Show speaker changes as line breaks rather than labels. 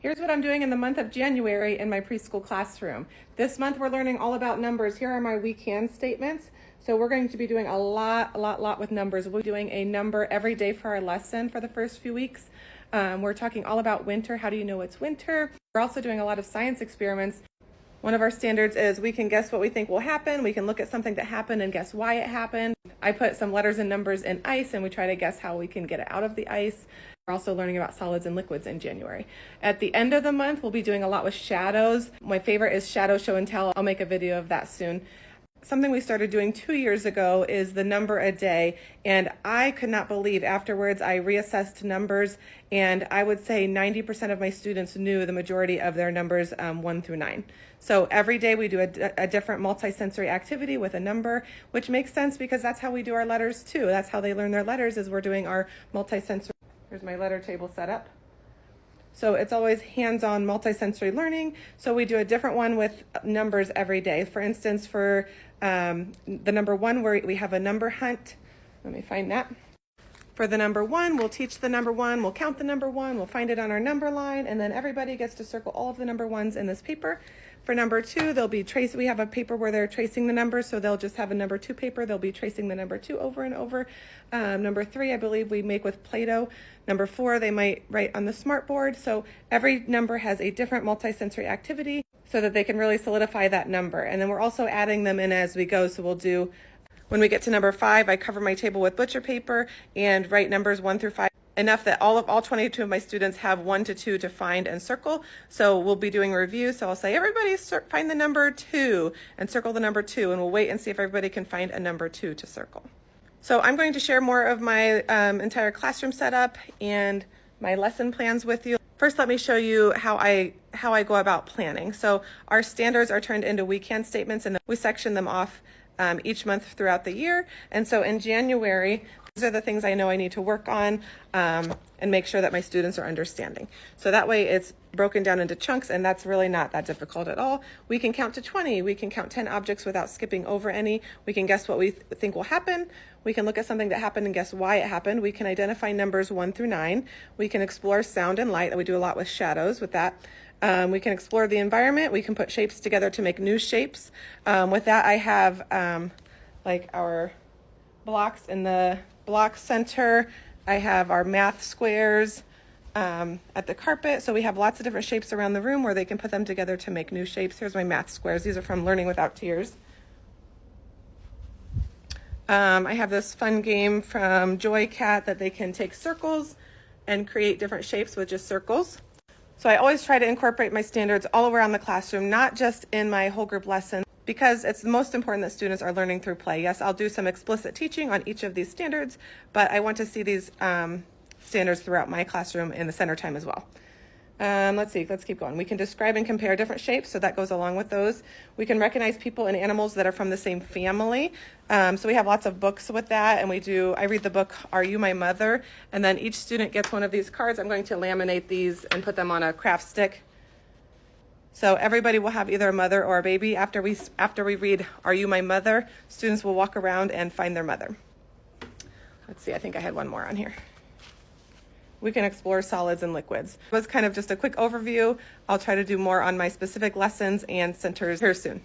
Here's what I'm doing in the month of January in my preschool classroom. This month we're learning all about numbers. Here are my we can statements. So we're going to be doing a lot with numbers. We'll be doing a number every day for our lesson for the first few weeks. We're talking all about winter. How do you know it's winter? We're also doing a lot of science experiments. One of our standards is we can guess what we think will happen. We can look at something that happened and guess why it happened. I put some letters and numbers in ice and we try to guess how we can get it out of the ice. We're also learning about solids and liquids in January. At the end of the month, we'll be doing a lot with shadows. My favorite is shadow show and tell. I'll make a video of that soon. Something we started doing 2 years ago is the number a day, and I could not believe afterwards I reassessed numbers, and I would say 90% of my students knew the majority of their numbers 1 through 9. So every day we do a different multisensory activity with a number, which makes sense because that's how we do our letters too. That's how they learn their letters, is we're doing our multisensory. Here's my letter table set up. So it's always hands-on multisensory learning. So we do a different one with numbers every day. For instance, for the number 1, where we have a number hunt. Let me find that. For the number 1, we'll teach the number 1, we'll count the number 1, we'll find it on our number line, and then everybody gets to circle all of the number 1s in this paper. For number 2, they'll be we have a paper where they're tracing the numbers, so they'll just have a number 2 paper. They'll be tracing the number 2 over and over. Number 3, I believe we make with Play-Doh. Number 4, they might write on the smart board. So every number has a different multisensory activity so that they can really solidify that number. And then we're also adding them in as we go. So we'll do, when we get to number 5, I cover my table with butcher paper and write numbers 1 through 5. Enough that all 22 of my students have 1 to 2 to find and circle. So we'll be doing a review. So I'll say, everybody find the number 2 and circle the number 2, and we'll wait and see if everybody can find a number 2 to circle. So I'm going to share more of my entire classroom setup and my lesson plans with you. First, let me show you how I go about planning. So our standards are turned into we can statements, and we section them off each month throughout the year. And so in January, these are the things I know I need to work on and make sure that my students are understanding. So that way it's broken down into chunks, and that's really not that difficult at all. We can count to 20. We can count 10 objects without skipping over any. We can guess what we think will happen. We can look at something that happened and guess why it happened. We can identify numbers 1 through 9. We can explore sound and light. We do a lot with shadows with that. We can explore the environment. We can put shapes together to make new shapes. With that, I have like our blocks in the block center. I have our math squares at the carpet. So we have lots of different shapes around the room where they can put them together to make new shapes. Here's my math squares. These are from Learning Without Tears. I have this fun game from Joy Cat that they can take circles and create different shapes with just circles. So I always try to incorporate my standards all around the classroom, not just in my whole group lesson, because it's the most important that students are learning through play. Yes, I'll do some explicit teaching on each of these standards, but I want to see these standards throughout my classroom in the center time as well. Let's keep going. We can describe and compare different shapes, so that goes along with those. We can recognize people and animals that are from the same family. So we have lots of books with that, and I read the book, Are You My Mother? And then each student gets one of these cards. I'm going to laminate these and put them on a craft stick. So everybody will have either a mother or a baby. After we read, Are You My Mother? Students will walk around and find their mother. Let's see, I think I had one more on here. We can explore solids and liquids. It was kind of just a quick overview. I'll try to do more on my specific lessons and centers here soon.